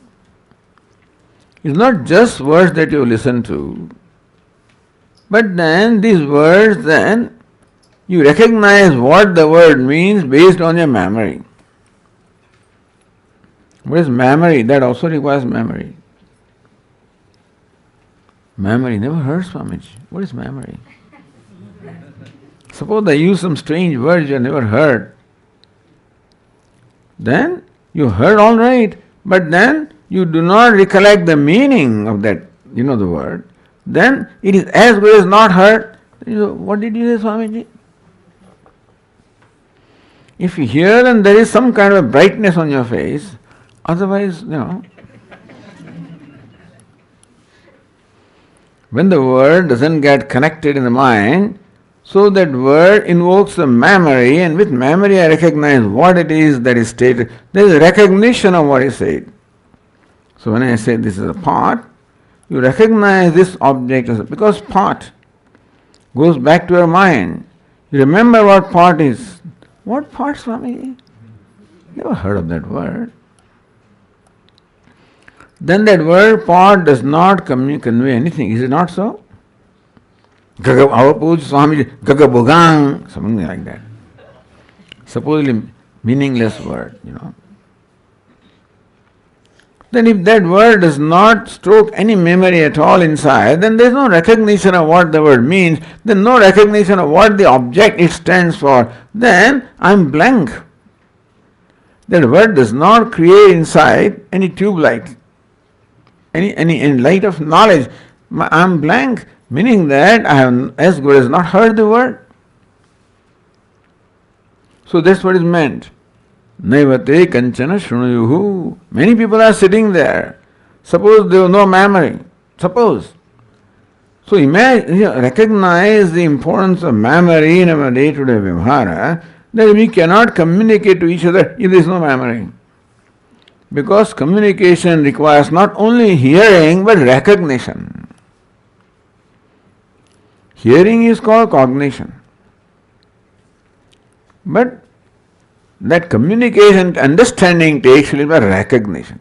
It's not just words that you listen to, but then these words, then you recognize what the word means based on your memory. What is memory? That also requires memory. Memory, never heard Swamiji. What is memory? Suppose I use some strange words you have never heard. Then you heard all right, but then you do not recollect the meaning of that, the word. Then it is as good as not heard. What did you say, Swamiji? If you hear, then there is some kind of brightness on your face. Otherwise, When the word doesn't get connected in the mind, so that word invokes the memory, and with memory I recognize what it is that is stated. There is recognition of what is said. So when I say this is a pot, you recognize this object as because pot goes back to your mind. You remember what pot is. What pot, Swami? Never heard of that word. Then that word pot does not convey anything. Is it not so? Our Puj Swami, Gagabogang, something like that. Supposedly meaningless word, Then if that word does not stroke any memory at all inside, then there is no recognition of what the word means, then no recognition of what the object it stands for, then I am blank. That word does not create inside any tube light, any light of knowledge. I am blank, meaning that I have as good as not heard the word. So that's what is meant. Naivate kanchana shrunuyuhu. Many people are sitting there. Suppose they have no memory. Suppose. So recognize the importance of memory in our day-to-day vivhara, that we cannot communicate to each other if there is no memory. Because communication requires not only hearing but recognition. Hearing is called cognition. But that communication, understanding takes place by recognition.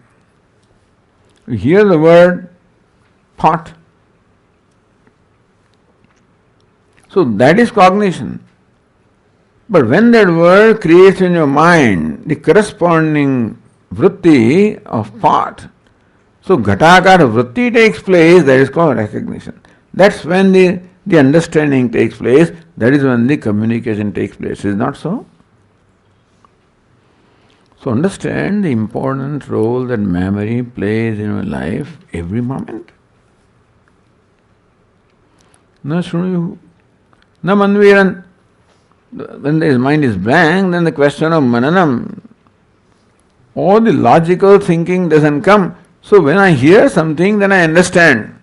You hear the word pot. So that is cognition. But when that word creates in your mind the corresponding vritti of pot, so ghatakara vritti takes place, that is called recognition. That's when the understanding takes place, that is when the communication takes place. Is it not so? So understand the important role that memory plays in your life every moment. Na shrunuyu, na manviran. When his mind is blank, then the question of mananam, all the logical thinking doesn't come. So when I hear something, then I understand.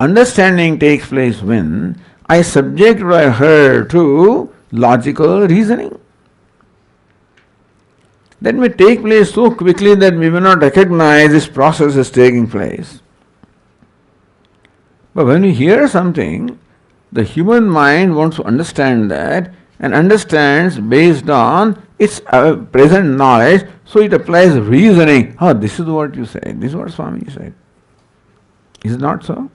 Understanding takes place when I subject what I heard to logical reasoning. That may take place so quickly that we may not recognize this process is taking place. But when we hear something, the human mind wants to understand that and understands based on its present knowledge, so it applies reasoning. Oh, this is what you said, this is what Swami said. Is it not so?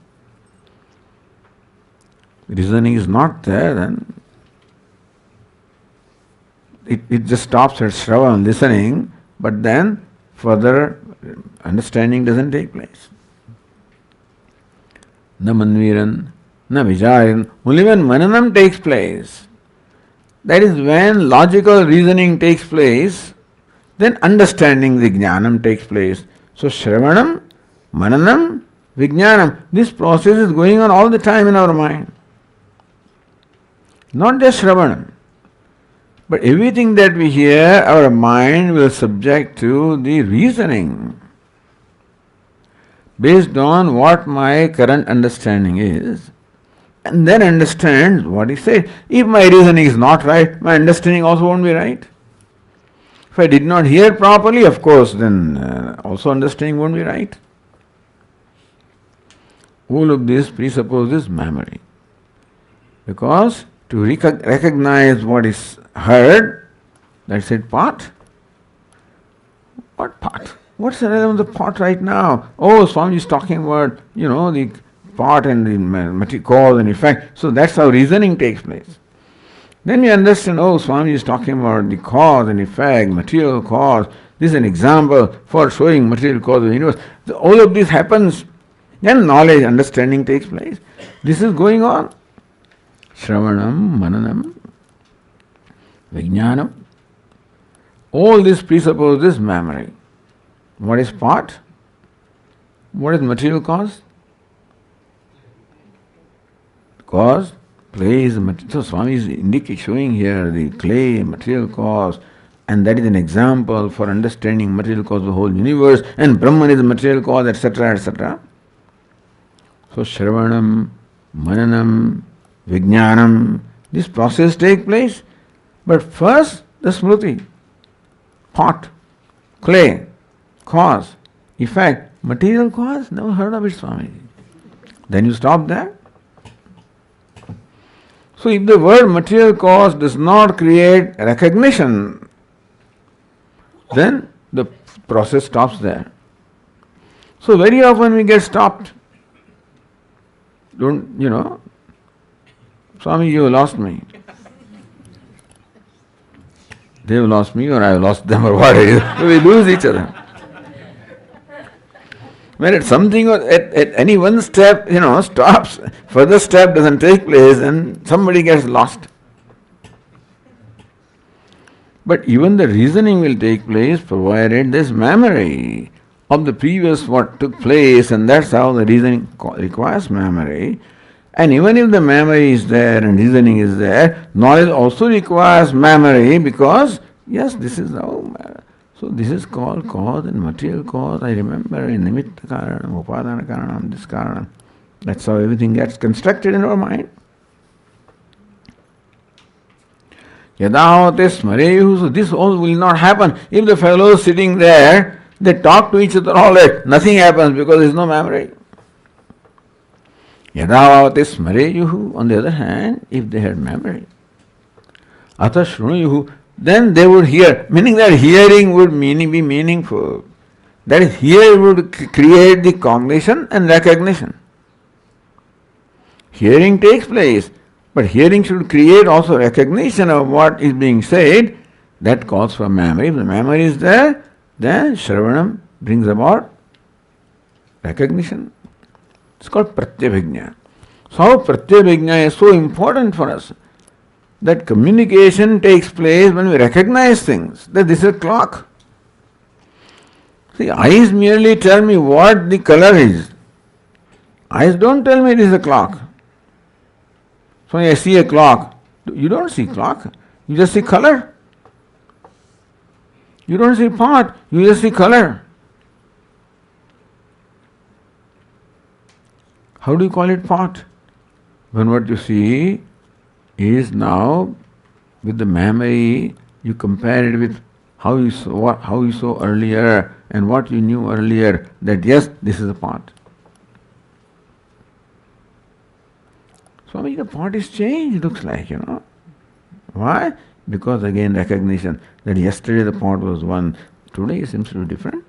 Reasoning is not there, then it just stops at Shravan, listening, but then further understanding doesn't take place. Na manviran, na vijaran. Only when mananam takes place, that is when logical reasoning takes place, then understanding, the jnanam takes place. So Shravanam, Mananam, Vijnanam, this process is going on all the time in our mind. Not just Shravanam. But everything that we hear, our mind will subject to the reasoning based on what my current understanding is, and then understand what he said. If my reasoning is not right, my understanding also won't be right. If I did not hear properly, of course, then also understanding won't be right. All of this presupposes memory. Because to recognize what is heard, that's it, pot. What pot? What's the relevance of the pot right now? Oh, Swami is talking about, the pot and the material cause and effect. So that's how reasoning takes place. Then you understand, oh, Swami is talking about the cause and effect, material cause. This is an example for showing material cause of the universe. So all of this happens, then knowledge, understanding takes place. This is going on. Shravanam, Mananam, Vijnanam. All this presupposes memory. What is pot? What is material cause? Cause, clay is material. So Swami is showing here the clay, material cause, and that is an example for understanding material cause of the whole universe, and Brahman is the material cause, etc., etc. So Shravanam, mananam, vijnanam, this process take place. But first, the smriti, pot, clay, cause, effect, material cause, never heard of it, Swami. Then you stop there. So if the word material cause does not create recognition, then the process stops there. So very often we get stopped. Don't, Swami, you lost me. They have lost me or I have lost them or what it is. So we lose each other. When at something or at any one step, stops, further step doesn't take place and somebody gets lost. But even the reasoning will take place provided there is memory of the previous what took place, and that's how the reasoning requires memory. And even if the memory is there and reasoning is there, knowledge also requires memory because, yes, this is how. So this is called cause and material cause. I remember in nimitta karanam, upadana karanam, this karanam. That's how everything gets constructed in our mind. Yadavate smareyu. So this all will not happen. If the fellows sitting there, they talk to each other all that, nothing happens because there is no memory. Yadavate smareyuhu. On the other hand, if they had memory, atha shrunuyuhu, then they would hear, meaning that hearing would be meaningful. That is, hear would create the cognition and recognition. Hearing takes place, but hearing should create also recognition of what is being said. That calls for memory. If the memory is there, then Shravanam brings about recognition. It's called Pratyabhijna. So Pratyabhijna is so important for us that communication takes place when we recognize things, that this is a clock. See, eyes merely tell me what the color is. Eyes don't tell me it is a clock. So when I see a clock, you don't see clock, you just see color. You don't see pot, you just see color. How do you call it pot? When what you see is now with the memory, you compare it with how you saw earlier and what you knew earlier, that yes, this is a pot. Swami, the pot is changed, looks like, Why? Because again recognition that yesterday the pot was one, today it seems to be different.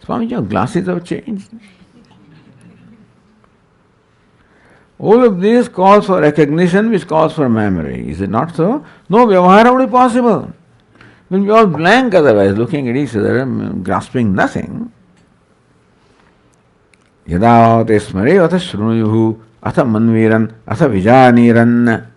Swami, your glasses have changed. All of this calls for recognition, which calls for memory. Is it not so? No vyavahara would be possible. We'll be all blank otherwise, looking at each other, grasping nothing. Yada te smare atha shrunuyuhu atha manviran atha vijaniran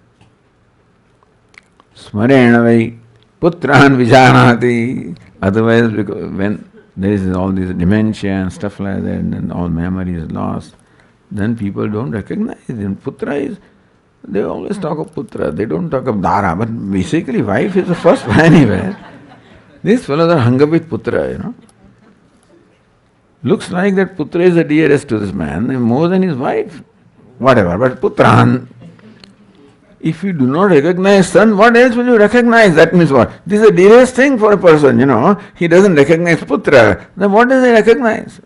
smarena vai putran vijanati. Otherwise, because when there is all this dementia and stuff like that, and then all memory is lost, then people don't recognize him. Putra is, they always talk of putra, they don't talk of dara, but basically wife is the first one anywhere. These fellows are hung up with putra, Looks like that putra is the dearest to this man, more than his wife. Whatever, but putran. If you do not recognize son, what else will you recognize? That means what? This is the dearest thing for a person, He doesn't recognize putra. Then what does he recognize?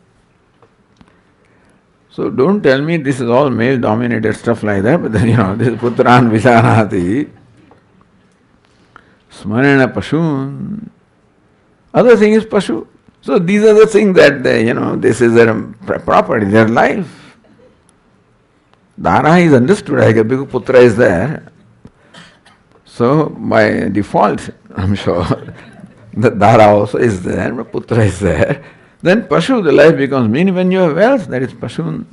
So don't tell me this is all male-dominated stuff like that, but then, this is putran visanati. Smarena pashun. Other thing is pashu. So these are the things that this is their property, their life. Dara is understood, I guess, because putra is there. So by default, I'm sure, the dara also is there, but putra is there. Then pashu, the life becomes meaning when you have wealth, that is pashun.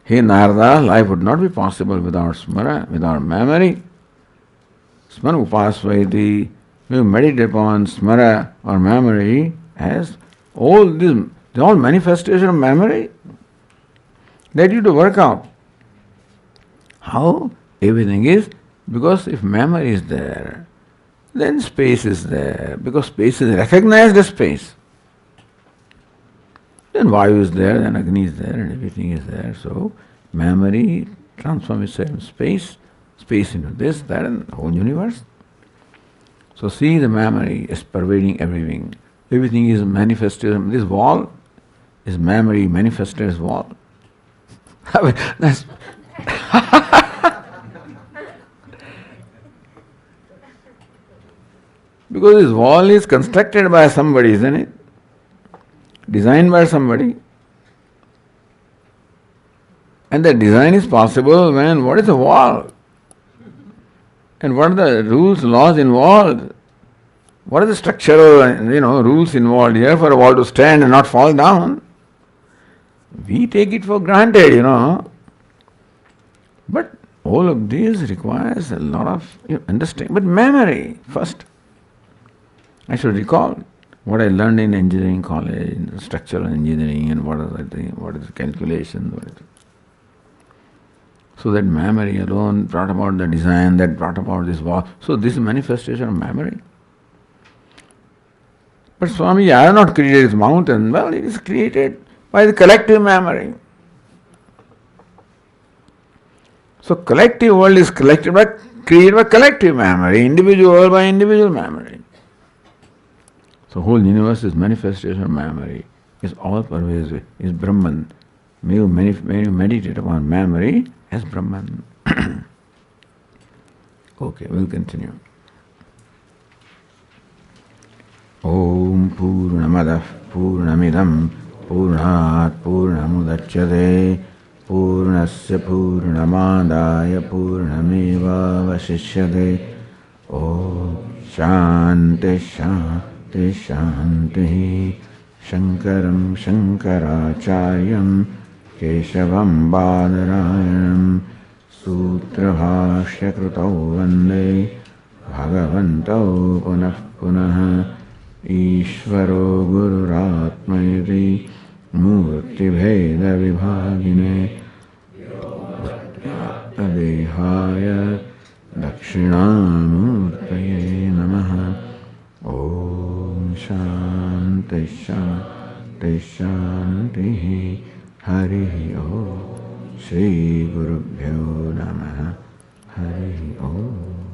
Hey Narada, life would not be possible without smara, without memory. Smara upasvaiti, we meditate upon smara or memory as all this, the all manifestation of memory. That you to work out. How everything is, because if memory is there, then space is there, because space is recognized as space. Then Vayu is there, then Agni is there, and everything is there. So memory transforms itself in space, space into this, that, and the whole universe. So see the memory is pervading everything. Everything is manifested. This wall is memory manifested as wall. That's because this wall is constructed by somebody, isn't it? Designed by somebody. And the design is possible when what is the wall? And what are the rules, laws involved? What are the structural, rules involved here for a wall to stand and not fall down? We take it for granted, But all of this requires a lot of understanding. But memory first. I should recall what I learned in engineering college, in structural engineering, and what is the calculation. So that memory alone brought about the design, that brought about this wall. So this is manifestation of memory. But Swami, I have not created this mountain. Well, it is created by the collective memory. So collective world is created by collective memory, individual world by individual memory. So whole universe is manifestation of memory. It's all pervasive. It's Brahman. May you meditate upon memory as Brahman. Okay, we'll continue. Om Purnamadah Purnamidam Purnat Purnamudachyate Purnasya Purnamadaya Purnameva Vasishyate Om Shanti Shanti Shanti Shankaram Shankaracharyam Keshavam Badarayanam Sutrabhashya Krutau Vande Bhagavantau Punah Punah Ishvaro Gururatmayati Murti Bheda Vibhagine Adehaya Dakshinamurtaye Namaha Om Shanti Shanti Shanti Hari Om Shri Gurubhyo Namaha Hari Om